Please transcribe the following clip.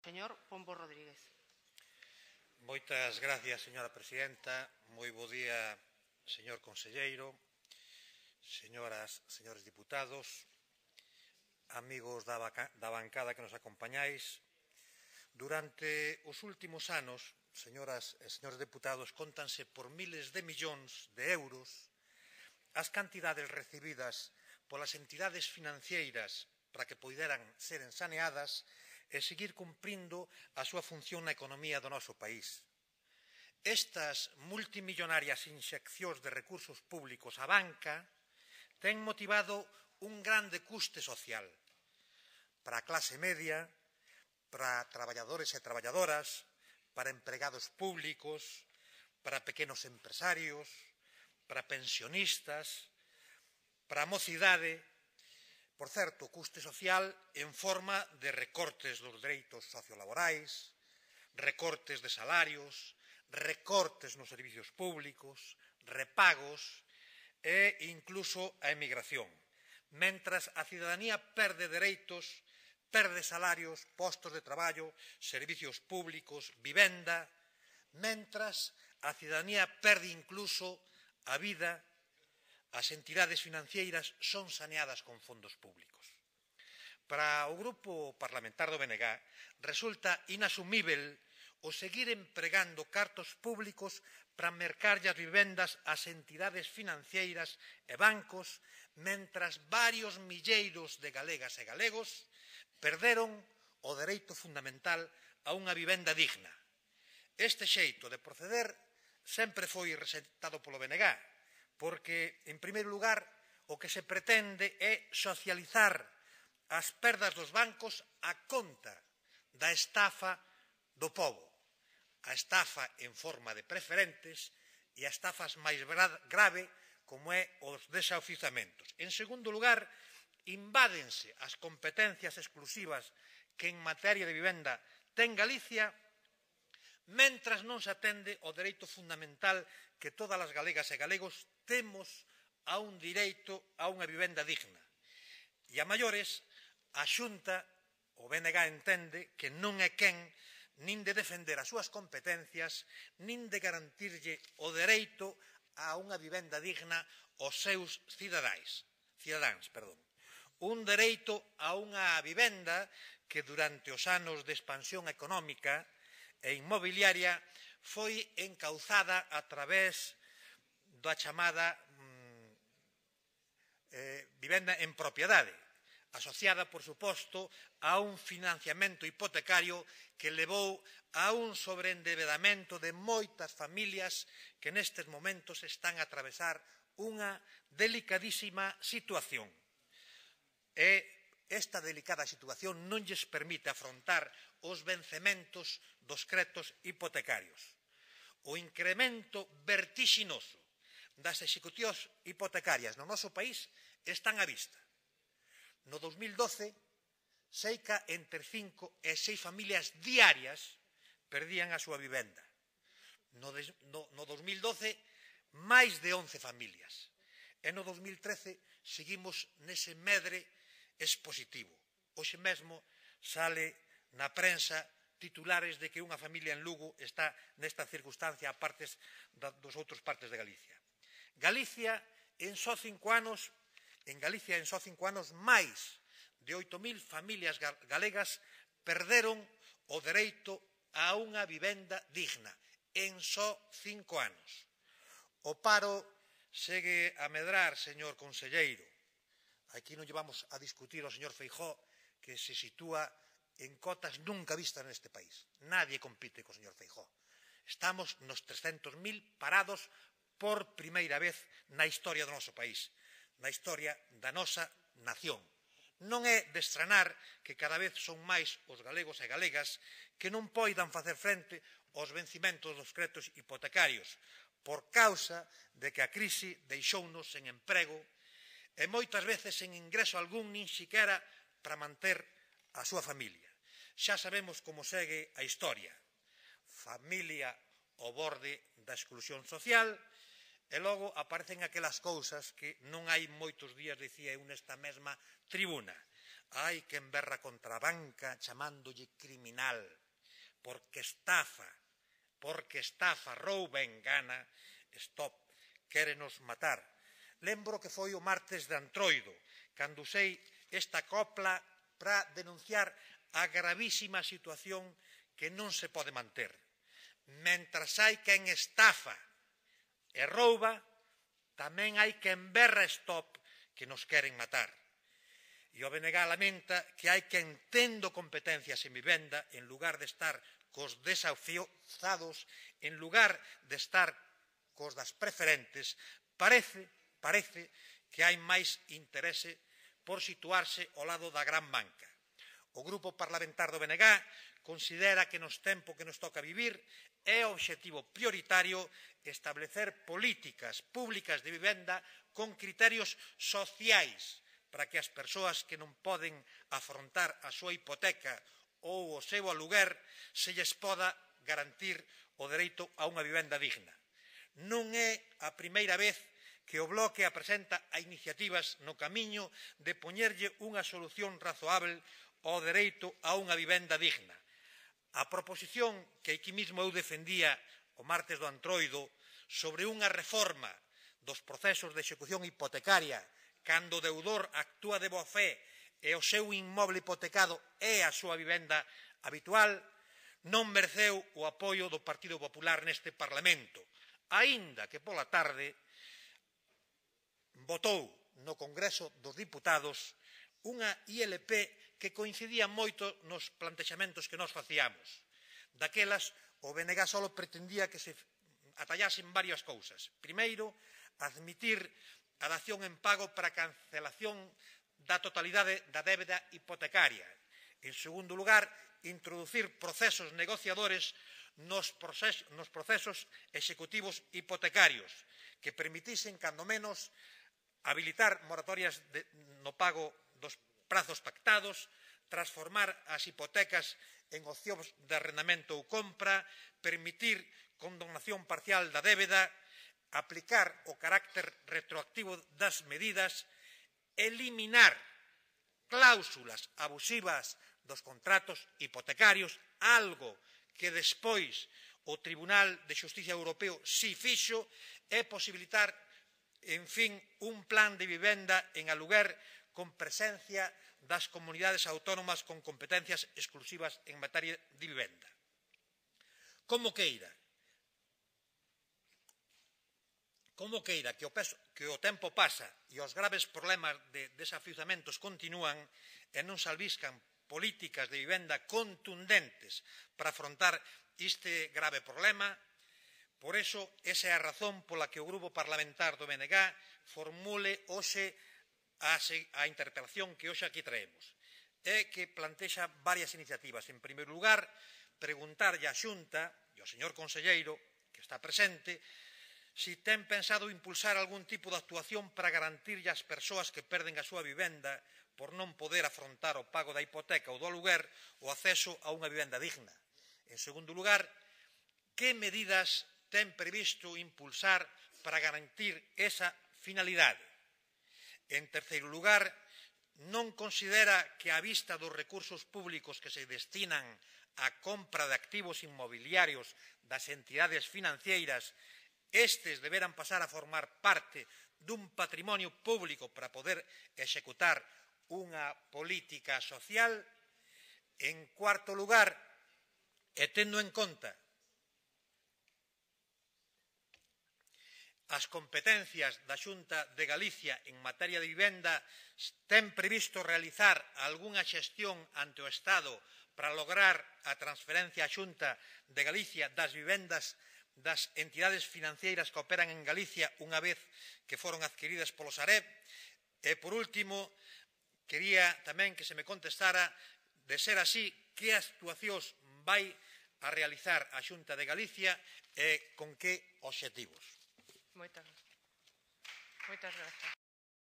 Señor Pombo Rodríguez. Moitas gracias, señora presidenta. Moi bo día, señor conselleiro, señoras, señores diputados, amigos da bancada que nos acompañáis. Durante os últimos anos, señoras e señores deputados, cóntanse por miles de millóns de euros as cantidades recibidas polas entidades financeiras para que poideran ser ensaneadas e seguir cumprindo a súa función na economía do noso país. Estas multimillonarias inxeccións de recursos públicos á banca ten motivado un grande custe social para a clase media, para traballadores e traballadoras, para empregados públicos, para pequenos empresarios, para pensionistas, para a mocidade. Por certo, custe social en forma de recortes dos dereitos sociolaborais, recortes de salarios, recortes nos servicios públicos, repagos e incluso a emigración. Mentras a cidadanía perde dereitos, perde salarios, postos de traballo, servicios públicos, vivenda, mentras a cidadanía perde incluso a vida, as entidades financeiras son saneadas con fondos públicos. Para o Grupo Parlamentar do BNG resulta inasumível o seguir empregando cartos públicos para mercarlle as vivendas ás entidades financeiras e bancos, mentras varios milleiros de galegas e galegos perderon o dereito fundamental a unha vivenda digna. Este xeito de proceder sempre foi rexeitado polo BNG, porque, en primeiro lugar, o que se pretende é socializar as perdas dos bancos a conta da estafa do pobo, a estafa en forma de preferentes e a estafas máis grave como é os desaoficiamentos. En segundo lugar, invádense as competencias exclusivas que en materia de vivenda ten Galicia, mentras non se atende o dereito fundamental que todas as galegas e galegos temos a un direito a unha vivenda digna. E a maiores, a Xunta, o BNG entende que non é quen nin de defender as súas competencias, nin de garantirlle o dereito a unha vivenda digna aos seus cidadáns. Un dereito a unha vivenda que durante os anos de expansión económica e inmobiliaria foi encauzada a través da chamada vivenda en propiedade, asociada, por suposto, a un financiamento hipotecario que levou a un sobreendevedamento de moitas familias que nestes momentos están a atravesar unha delicadísima situación. E esta delicada situación non lles permite afrontar os vencementos dos créditos hipotecarios. O incremento vertixinoso das execucións hipotecarias no noso país están á vista. No 2012, seica entre 5 e 6 familias diarias perdían a súa vivenda. No 2012, máis de 11 familias. E no 2013 seguimos nese medre expositivo. Hoxe mesmo sale na prensa titulares de que unha familia en Lugo está nesta circunstancia a partes dos outros partes de Galicia. Galicia, en só 5 anos, máis de 8.000 familias galegas perderon o dereito a unha vivenda digna, en só 5 anos. O paro segue a medrar, señor conselleiro. Aquí non llevamos a discutir ao señor Feijóo, que se sitúa en cotas nunca vistas neste país. Nadie compite co señor Feijóo. Estamos nos 300.000 parados por primeira vez na historia do noso país, na historia da nosa nación. Non é de estranar que cada vez son máis os galegos e galegas que non poidan facer frente aos vencimentos dos créditos hipotecarios por causa de que a crise deixounos sen emprego e moitas veces sen ingreso algún nin siquera para manter a súa familia. Xa sabemos como segue a historia. Familia ao borde da exclusión social e logo aparecen aquelas cousas que non hai moitos días dicía eu nesta mesma tribuna. hai quen berra contra a banca chamándolle criminal, porque estafa, rouba, engana, stop, quérenos matar. Lembro que foi o martes de Antroido, cando usei esta copla para denunciar a gravísima situación que non se pode manter. Mentras hai quen estafa e rouba, tamén hai quen berra stop que nos queren matar. E o BNG lamenta que hai quen tendo competencias en vivenda, en lugar de estar cos desafiados, en lugar de estar cos das preferentes, parece que hai máis interese por situarse ao lado da gran banca. O Grupo Parlamentar do BNG considera que nos tempos que nos toca vivir é obxectivo prioritario establecer políticas públicas de vivenda con criterios sociais para que as persoas que non poden afrontar a súa hipoteca ou o seu aluguer se lles poda garantir o dereito a unha vivenda digna. Non é a primeira vez que o Bloque apresenta a iniciativas no camiño de poñerlle unha solución razoável ao dereito a unha vivenda digna. A proposición que aquí mesmo eu defendía o martes do Antroido sobre unha reforma dos procesos de execución hipotecaria cando o deudor actúa de boa fe e o seu inmoble hipotecado é a súa vivenda habitual, non mereceu o apoio do Partido Popular neste Parlamento, aínda que pola tarde votou no Congreso dos Diputados unha ILP que coincidía moito nos plantexamentos que nós facíamos. Daquelas, o BNG só pretendía que se atallasen varias cousas. Primeiro, admitir a dación en pago para a cancelación da totalidade da débeda hipotecaria. En segundo lugar, introducir procesos negociadores nos procesos executivos hipotecarios que permitisen, cando menos, habilitar moratorias no pago dos prazos pactados, transformar as hipotecas en opcións de arrendamento ou compra, permitir condonación parcial da débeda, aplicar o carácter retroactivo das medidas, eliminar cláusulas abusivas dos contratos hipotecarios, algo que despois o Tribunal de Xustiza Europeo si fixo, e posibilitar, en fin, un plan de vivenda en aluguer con presencia das comunidades autónomas con competencias exclusivas en materia de vivenda. Como queira que o tempo pasa e os graves problemas de desafiuzamentos continúan e non se albiscan políticas de vivenda contundentes para afrontar este grave problema, por eso esa é a razón pola que o Grupo Parlamentar do BNG formule hoxe a interpelación que hoxe aquí traemos, e que plantexa varias iniciativas. En primeiro lugar, preguntarlle á Xunta e ao señor conselleiro, que está presente, si ten pensado impulsar algún tipo de actuación para garantirlle ás persoas que perden a súa vivenda por non poder afrontar o pago da hipoteca ou do aluguer o acceso a unha vivenda digna. En segundo lugar, que medidas ten previsto impulsar para garantir esa finalidade? En terceiro lugar, non considera que á vista dos recursos públicos que se destinan á compra de activos inmobiliarios das entidades financeiras, estes deberan pasar a formar parte dun patrimonio público para poder executar unha política social? En cuarto lugar, e tendo en conta as competencias da Xunta de Galicia en materia de vivenda, ten previsto realizar algunha xestión ante o Estado para lograr a transferencia á Xunta de Galicia das vivendas das entidades financeiras que operan en Galicia unha vez que foron adquiridas polo Sareb? E, por último, quería tamén que se me contestara, de ser así, que actuacións vai a realizar a Xunta de Galicia e con que obxectivos. Moitas gracias.